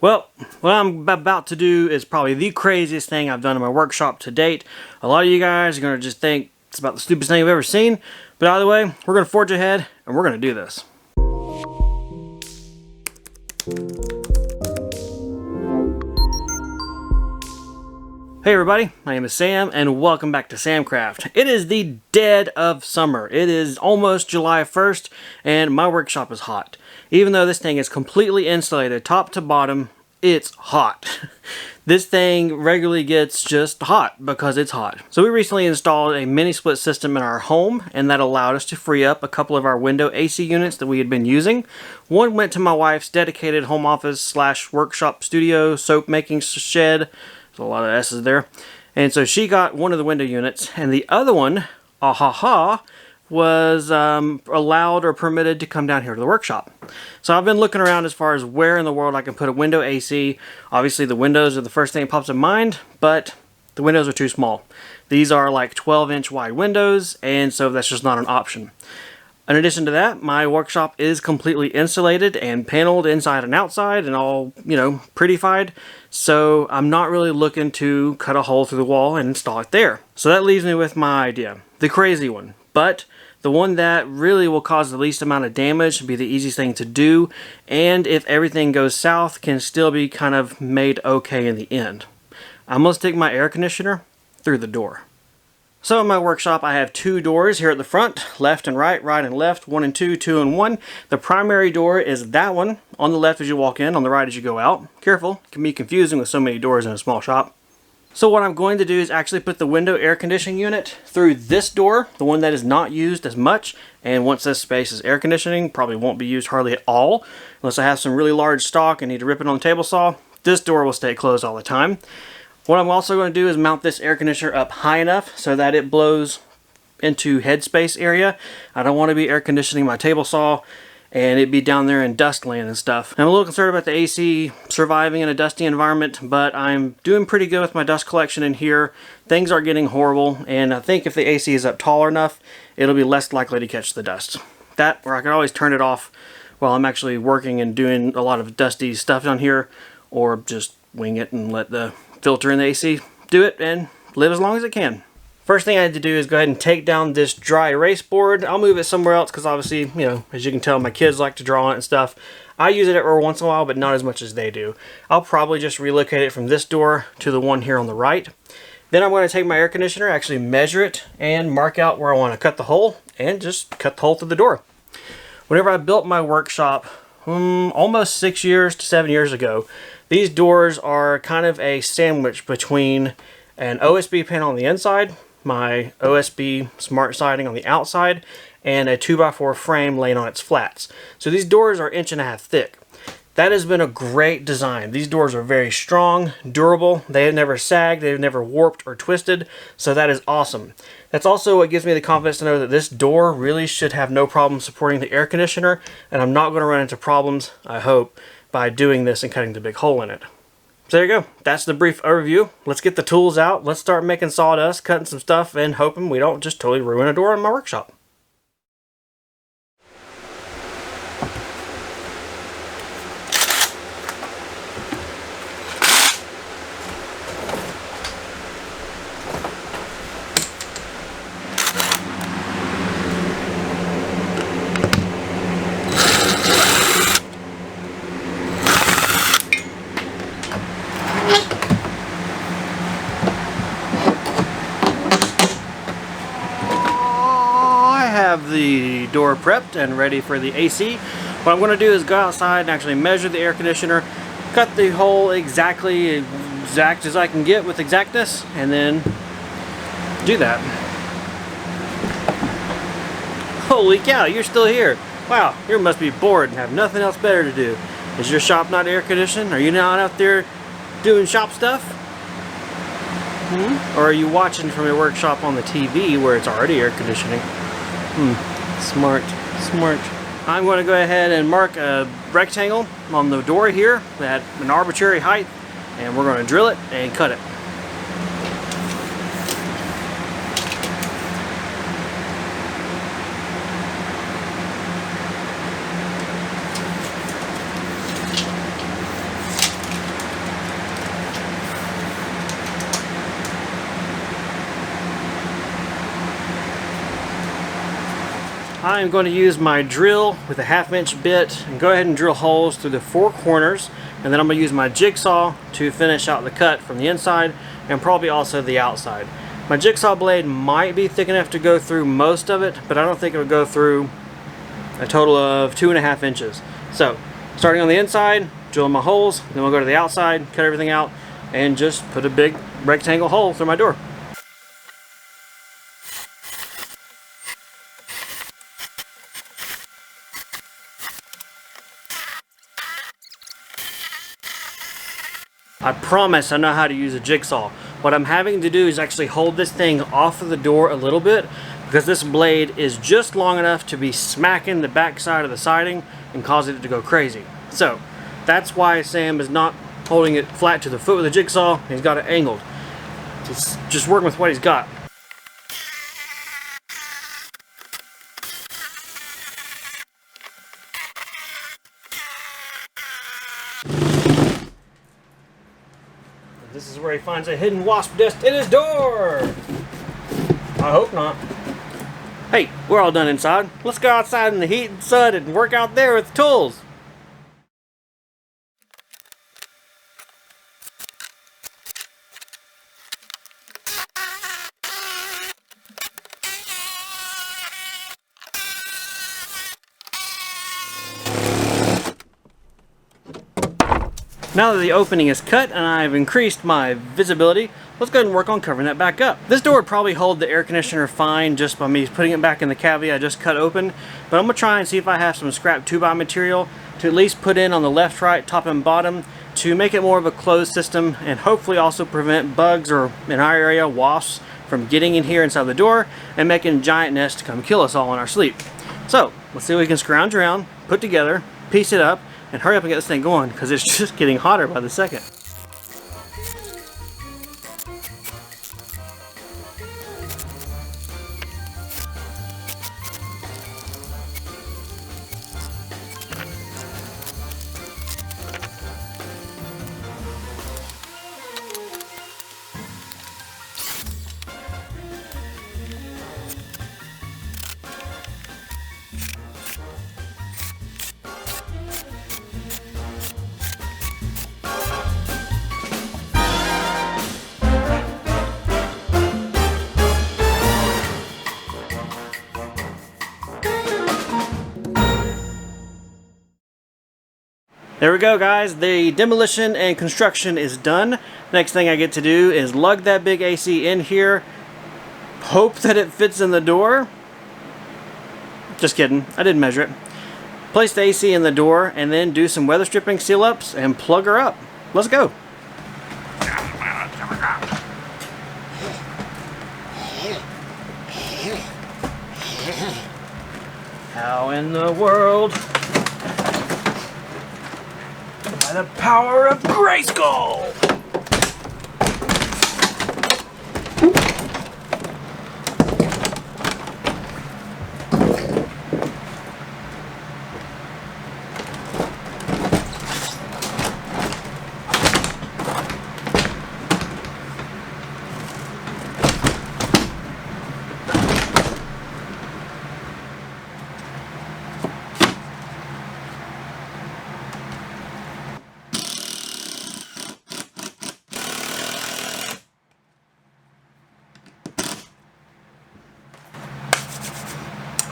Well, what I'm about to do is probably the craziest thing I've done in my workshop to date. A lot of you guys are going to just think it's about the stupidest thing you've ever seen. But either way, we're going to forge ahead and we're going to do this. Hey everybody, my name is Sam and welcome back to Samcraft. It is the dead of summer. It is almost July 1st and my workshop is hot. Even though this thing is completely insulated top to bottom, it's hot. This thing regularly gets just hot because it's hot. So we recently installed a mini split system in our home, and that allowed us to free up a couple of our window AC units that we had been using. One went to my wife's dedicated home office slash workshop studio soap making shed. There's a lot of S's there. And so she got one of the window units, and the other one, was allowed or permitted to come down here to the workshop. So I've been looking around as far as where in the world I can put a window AC. Obviously the windows are the first thing that pops in mind, but the windows are too small. These are like 12-inch wide windows, and so that's just not an option. In addition to that, my workshop is completely insulated and paneled inside and outside and all, prettified. So I'm not really looking to cut a hole through the wall and install it there. So that leaves me with my idea, the crazy one. But the one that really will cause the least amount of damage, be the easiest thing to do, and if everything goes south, can still be kind of made okay in the end. I'm going to stick my air conditioner through the door. So in my workshop I have two doors here at the front, left and right, right and left, 1 and 2, 2 and 1. The primary door is that one, on the left as you walk in, on the right as you go out. Careful, it can be confusing with so many doors in a small shop. So what I'm going to do is actually put the window air conditioning unit through this door, the one that is not used as much, and once this space is air conditioning, probably won't be used hardly at all, unless I have some really large stock and need to rip it on the table saw. This door will stay closed all the time. What I'm also going to do is mount this air conditioner up high enough so that it blows into headspace area. I don't want to be air conditioning my table saw and it'd be down there in dust land and stuff. I'm a little concerned about the AC surviving in a dusty environment, but I'm doing pretty good with my dust collection in here. Things are getting horrible, and I think if the AC is up taller enough, it'll be less likely to catch the dust. That, or I can always turn it off while I'm actually working and doing a lot of dusty stuff down here, or just wing it and let the filter in the AC do it and live as long as it can. First thing I had to do is go ahead and take down this dry erase board. I'll move it somewhere else because obviously, as you can tell, my kids like to draw on it and stuff. I use it every once in a while, but not as much as they do. I'll probably just relocate it from this door to the one here on the right. Then I'm going to take my air conditioner, actually measure it, and mark out where I want to cut the hole, and just cut the hole through the door. Whenever I built my workshop, almost 6 years to 7 years ago, these doors are kind of a sandwich between an OSB panel on the inside, my OSB smart siding on the outside, and a 2x4 frame laying on its flats. So these doors are 1.5 inches thick. That has been a great design. These doors are very strong, durable. They have never sagged, they've never warped or twisted, so that is awesome. That's also what gives me the confidence to know that this door really should have no problem supporting the air conditioner, and I'm not going to run into problems, I hope, by doing this and cutting the big hole in it. So there you go. That's the brief overview. Let's get the tools out. Let's start making sawdust, cutting some stuff, and hoping we don't just totally ruin a door in my workshop. The door prepped and ready for the AC. What I'm going to do is go outside and actually measure the air conditioner, cut the hole exact as I can get with exactness, and then do that. Holy cow, you're still here. Wow, you must be bored and have nothing else better to do. Is your shop not air conditioned? Are you not out there doing shop stuff? Or are you watching from your workshop on the TV where it's already air conditioning? Smart. I'm going to go ahead and mark a rectangle on the door here at an arbitrary height, and we're going to drill it and cut it. I'm going to use my drill with a 1/2 inch bit and go ahead and drill holes through the 4 corners, and then I'm going to use my jigsaw to finish out the cut from the inside and probably also the outside. My jigsaw blade might be thick enough to go through most of it, but I don't think it would go through a total of 2.5 inches. So starting on the inside, drill my holes, then we'll go to the outside, cut everything out, and just put a big rectangle hole through my door. I promise I know how to use a jigsaw. What I'm having to do is actually hold this thing off of the door a little bit, because this blade is just long enough to be smacking the back side of the siding and causing it to go crazy. So that's why Sam is not holding it flat to the foot with a jigsaw. He's got it angled. It's just working with what he's got. This is where he finds a hidden wasp nest in his door. I hope not. Hey, we're all done inside. Let's go outside in the heat and sun and work out there with tools. Now that the opening is cut and I've increased my visibility, let's go ahead and work on covering that back up. This door would probably hold the air conditioner fine just by me putting it back in the cavity I just cut open, but I'm going to try and see if I have some scrap 2x material to at least put in on the left, right, top, and bottom to make it more of a closed system and hopefully also prevent bugs, or in our area, wasps, from getting in here inside the door and making giant nests to come kill us all in our sleep. So let's see what we can scrounge around, put together, piece it up, and hurry up and get this thing going, because it's just getting hotter by the second. There we go, guys. The demolition and construction is done. Next thing I get to do is lug that big AC in here, hope that it fits in the door. Just kidding, I didn't measure it. Place the AC in the door and then do some weather stripping seal ups and plug her up. Let's go. How in the world? By the power of Grayskull!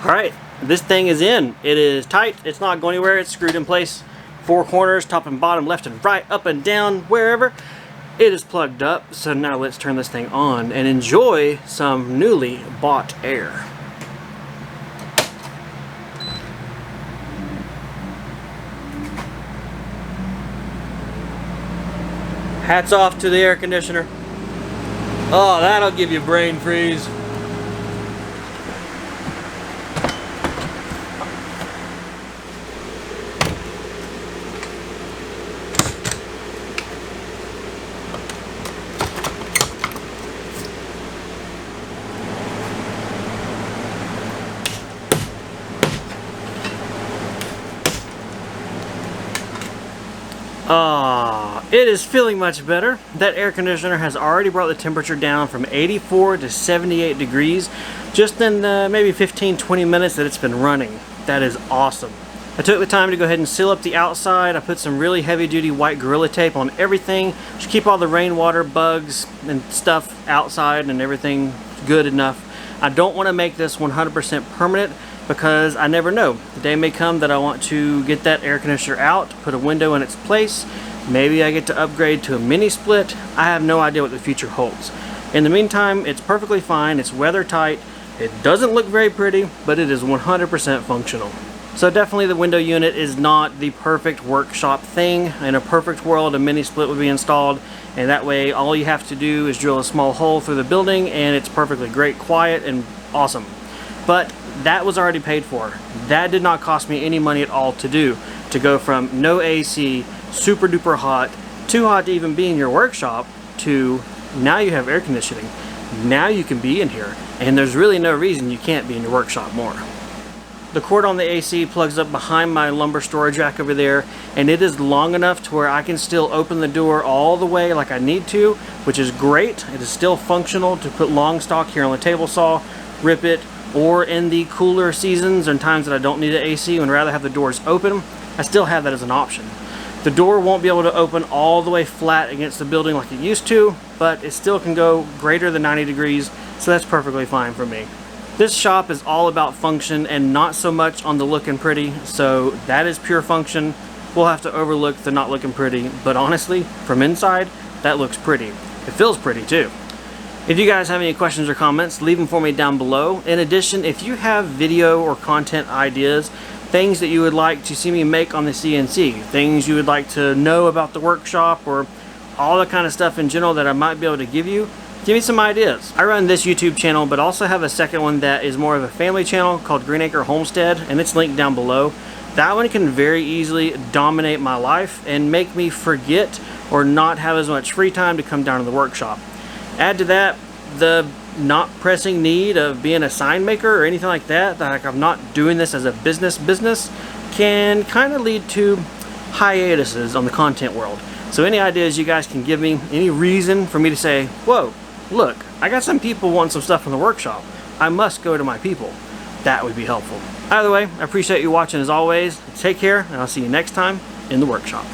Alright, this thing is in. It is tight, it's not going anywhere, it's screwed in place. 4 corners, top and bottom, left and right, up and down, wherever. It is plugged up, so now let's turn this thing on and enjoy some newly bought air. Hats off to the air conditioner. Oh, that'll give you brain freeze. Ah, it is feeling much better. That air conditioner has already brought the temperature down from 84 to 78 degrees just in maybe 15-20 minutes that it's been running. That is awesome. I took the time to go ahead and seal up the outside. I put some really heavy-duty white Gorilla Tape on everything to keep all the rainwater, bugs, and stuff outside and everything good enough. I don't want to make this 100% permanent because I never know. The day may come that I want to get that air conditioner out, put a window in its place. Maybe I get to upgrade to a mini split. I have no idea what the future holds. In the meantime, it's perfectly fine. It's weather tight. It doesn't look very pretty, but it is 100% functional. So definitely the window unit is not the perfect workshop thing. In a perfect world, a mini split would be installed, and that way all you have to do is drill a small hole through the building and it's perfectly great, quiet, and awesome. But that was already paid for. That did not cost me any money at all to do. To go from no AC, super duper hot, too hot to even be in your workshop, to now you have air conditioning. Now you can be in here, and there's really no reason you can't be in your workshop more. The cord on the AC plugs up behind my lumber storage rack over there, and it is long enough to where I can still open the door all the way like I need to, which is great. It is still functional to put long stock here on the table saw, rip it, or in the cooler seasons and times that I don't need an AC and rather have the doors open, I still have that as an option. The door won't be able to open all the way flat against the building like it used to, but it still can go greater than 90 degrees, so that's perfectly fine for me. This shop is all about function and not so much on the looking pretty, so that is pure function. We'll have to overlook the not looking pretty, but honestly, from inside, that looks pretty. It feels pretty too. If you guys have any questions or comments, leave them for me down below. In addition, if you have video or content ideas, things that you would like to see me make on the CNC, things you would like to know about the workshop, or all the kind of stuff in general that I might be able to give me some ideas. I run this YouTube channel, but also have a second one that is more of a family channel called Green Acre Homestead, and it's linked down below. That one can very easily dominate my life and make me forget or not have as much free time to come down to the workshop. Add to that the not pressing need of being a sign maker or anything like that, like I'm not doing this as a business can kind of lead to hiatuses on the content world. So any ideas you guys can give me, any reason for me to say, whoa, look, I got some people wanting some stuff from the workshop, I must go to my people, that would be helpful. Either way, I appreciate you watching as always. Take care, and I'll see you next time in the workshop.